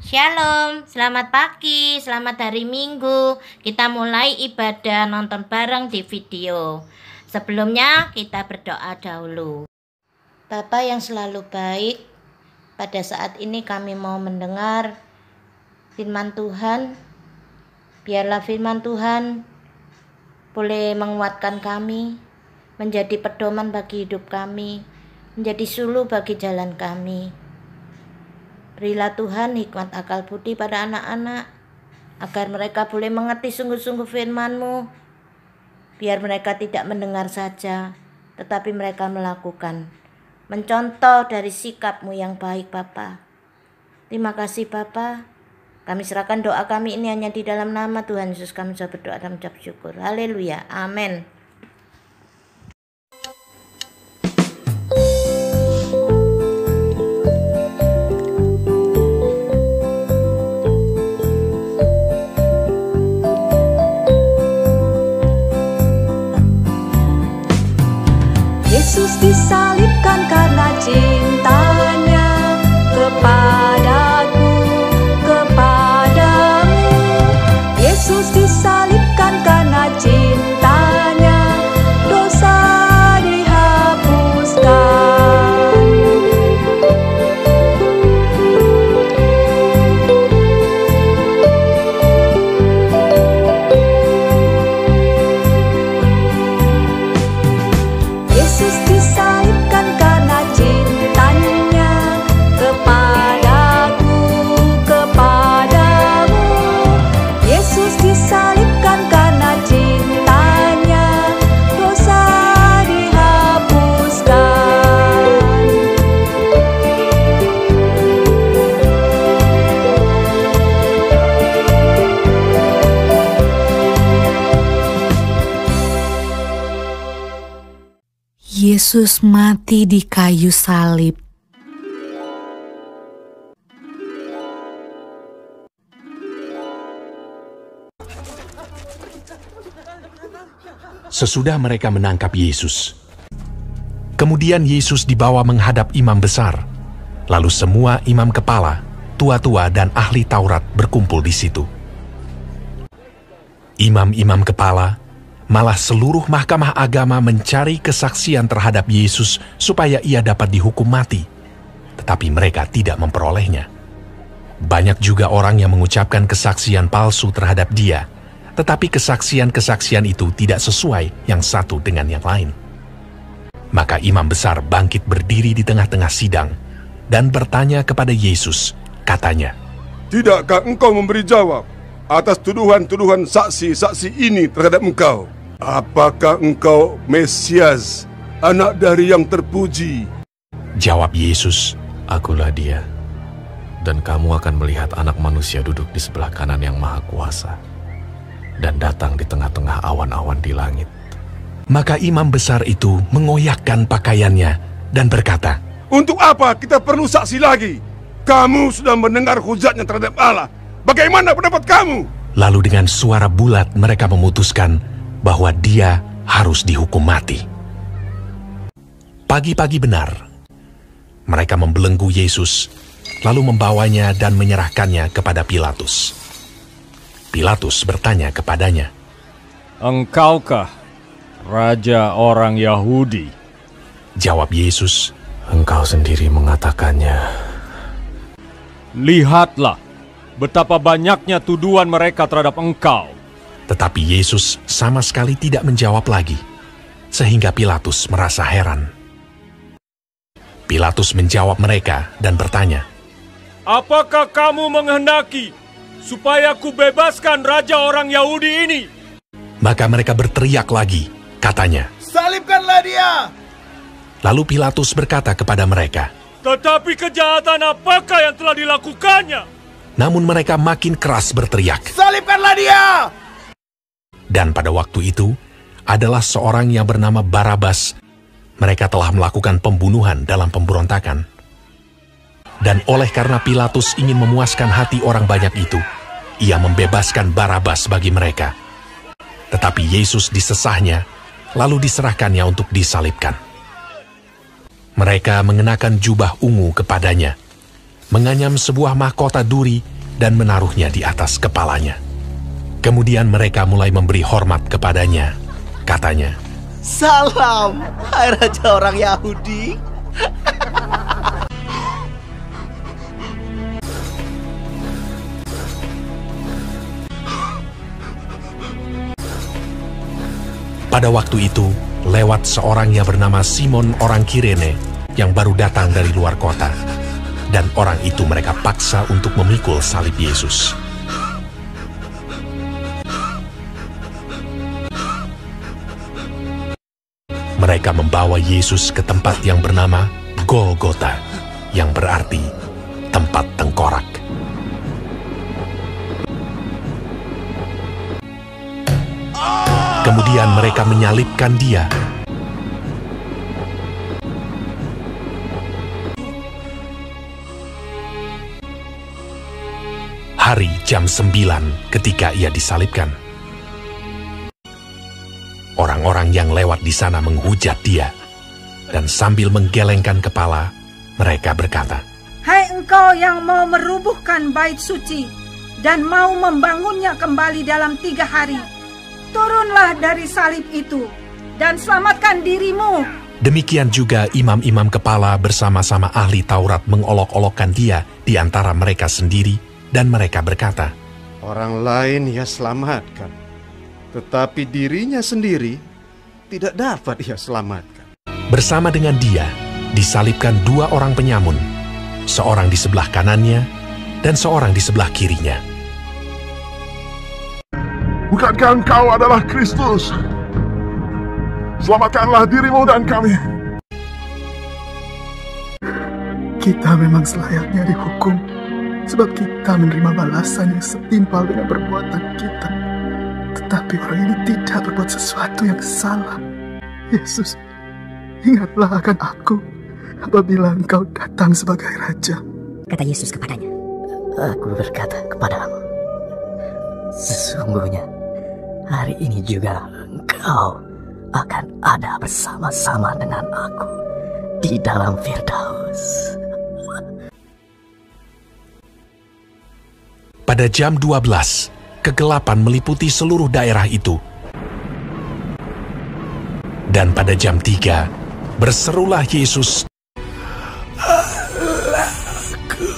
Shalom, selamat pagi, selamat hari Minggu. Kita mulai ibadah nonton bareng di video. Sebelumnya kita berdoa dahulu. Bapa yang selalu baik, pada saat ini kami mau mendengar firman Tuhan. Biarlah firman Tuhan boleh menguatkan kami, menjadi pedoman bagi hidup kami, menjadi suluh bagi jalan kami. Berilah Tuhan hikmat akal budi pada anak-anak, agar mereka boleh mengerti sungguh-sungguh firman-Mu. Biar mereka tidak mendengar saja, tetapi mereka melakukan. Mencontoh dari sikap-Mu yang baik, Bapa. Terima kasih, Bapa. Kami serahkan doa kami ini hanya di dalam nama Tuhan Yesus. Kami sudah berdoa dan mengucap syukur. Haleluya. Amin. Yesus disalibkan karena cintanya kepadaku, kepadamu. Yesus disalibkan karena cintanya, dosa dihapuskan. Yesus disalibkan karena cintanya kepadaku, kepadamu. Yesus disalibkan karena cintanya, dosa dihapuskan. Yesus mati di kayu salib. Sesudah mereka menangkap Yesus, kemudian Yesus dibawa menghadap imam besar. Lalu semua imam kepala, tua-tua dan ahli Taurat berkumpul di situ. Imam-imam kepala, malah seluruh mahkamah agama mencari kesaksian terhadap Yesus supaya ia dapat dihukum mati. Tetapi mereka tidak memperolehnya. Banyak juga orang yang mengucapkan kesaksian palsu terhadap dia, tetapi kesaksian-kesaksian itu tidak sesuai yang satu dengan yang lain. Maka imam besar bangkit berdiri di tengah-tengah sidang dan bertanya kepada Yesus, katanya, "Tidakkah engkau memberi jawab atas tuduhan-tuduhan saksi-saksi ini terhadap engkau? Apakah engkau Mesias, anak dari yang terpuji?" Jawab Yesus, Akulah dia, dan kamu akan melihat anak manusia duduk di sebelah kanan yang maha kuasa, dan datang di tengah-tengah awan-awan di langit. Maka imam besar itu mengoyakkan pakaiannya dan berkata, "Untuk apa kita perlu saksi lagi? Kamu sudah mendengar hujatnya terhadap Allah. Bagaimana pendapat kamu?" Lalu dengan suara bulat mereka memutuskan bahwa dia harus dihukum mati. Pagi-pagi benar, mereka membelenggu Yesus, lalu membawanya dan menyerahkannya kepada Pilatus. Pilatus bertanya kepadanya, "Engkaukah Raja orang Yahudi?" Jawab Yesus, Engkau sendiri mengatakannya. "Lihatlah betapa banyaknya tuduhan mereka terhadap engkau." Tetapi Yesus sama sekali tidak menjawab lagi, sehingga Pilatus merasa heran. Pilatus menjawab mereka dan bertanya, "Apakah kamu menghendaki supaya ku bebaskan Raja orang Yahudi ini?" Maka mereka berteriak lagi, katanya, "Salibkanlah dia!" Lalu Pilatus berkata kepada mereka, "Tetapi kejahatan apakah yang telah dilakukannya?" namun mereka makin keras berteriak. "Salibkanlah dia!" Dan pada waktu itu, adalah seorang yang bernama Barabas. Mereka telah melakukan pembunuhan dalam pemberontakan. Dan oleh karena Pilatus ingin memuaskan hati orang banyak itu, ia membebaskan Barabas bagi mereka. Tetapi Yesus disesahnya, lalu diserahkannya untuk disalibkan. Mereka mengenakan jubah ungu kepadanya, menganyam sebuah mahkota duri dan menaruhnya di atas kepalanya. Kemudian mereka mulai memberi hormat kepadanya. Katanya, "Salam, hai raja orang Yahudi." Pada waktu itu, lewat seorang yang bernama Simon orang Kirene yang baru datang dari luar kota. Dan orang itu mereka paksa untuk memikul salib Yesus. Mereka membawa Yesus ke tempat yang bernama Golgota, yang berarti tempat tengkorak. Kemudian mereka menyalibkan dia. Hari jam 9 ketika ia disalibkan. Orang-orang yang lewat di sana menghujat dia, dan sambil menggelengkan kepala, mereka berkata, "Hai engkau yang mau merubuhkan bait suci dan mau membangunnya kembali dalam 3 hari, turunlah dari salib itu dan selamatkan dirimu." Demikian juga imam-imam kepala bersama-sama ahli Taurat mengolok-olokkan dia di antara mereka sendiri, dan mereka berkata, "Orang lain ia selamatkan, tetapi dirinya sendiri tidak dapat ia selamatkan." Bersama dengan dia disalibkan 2 orang penyamun, seorang di sebelah kanannya dan seorang di sebelah kirinya. Bukankah engkau adalah Kristus? Selamatkanlah dirimu dan kami. Kita memang selayaknya dihukum, sebab kita menerima balasan yang setimpal dengan perbuatan kita. Tetapi orang ini tidak berbuat sesuatu yang salah. Yesus, ingatlah akan aku apabila engkau datang sebagai Raja. Kata Yesus kepadanya, "Aku berkata kepadamu, sesungguhnya hari ini juga engkau akan ada bersama-sama dengan aku di dalam Firdaus." Pada jam 12, kegelapan meliputi seluruh daerah itu. Dan pada jam 3, berserulah Yesus, Allahku,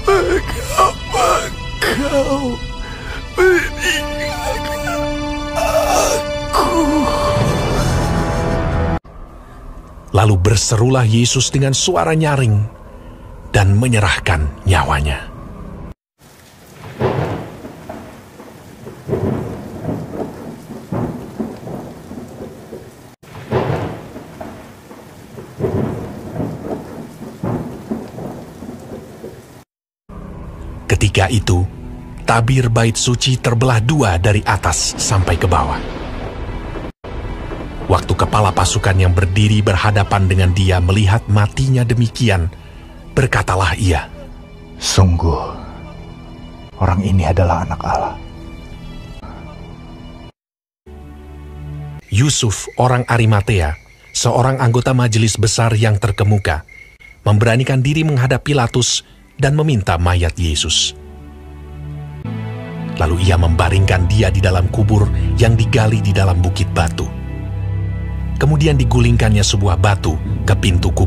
mengapa kau meninggalkan aku? Lalu berserulah Yesus dengan suara nyaring dan menyerahkan nyawanya. Ketika itu, tabir bait suci terbelah 2 dari atas sampai ke bawah. Waktu kepala pasukan yang berdiri berhadapan dengan dia melihat matinya demikian, berkatalah ia, "Sungguh, orang ini adalah anak Allah." Yusuf, orang Arimatea, seorang anggota majelis besar yang terkemuka, memberanikan diri menghadap Pilatus dan meminta mayat Yesus. Lalu ia membaringkan dia di dalam kubur yang digali di dalam bukit batu. Kemudian digulingkannya sebuah batu ke pintu kubur.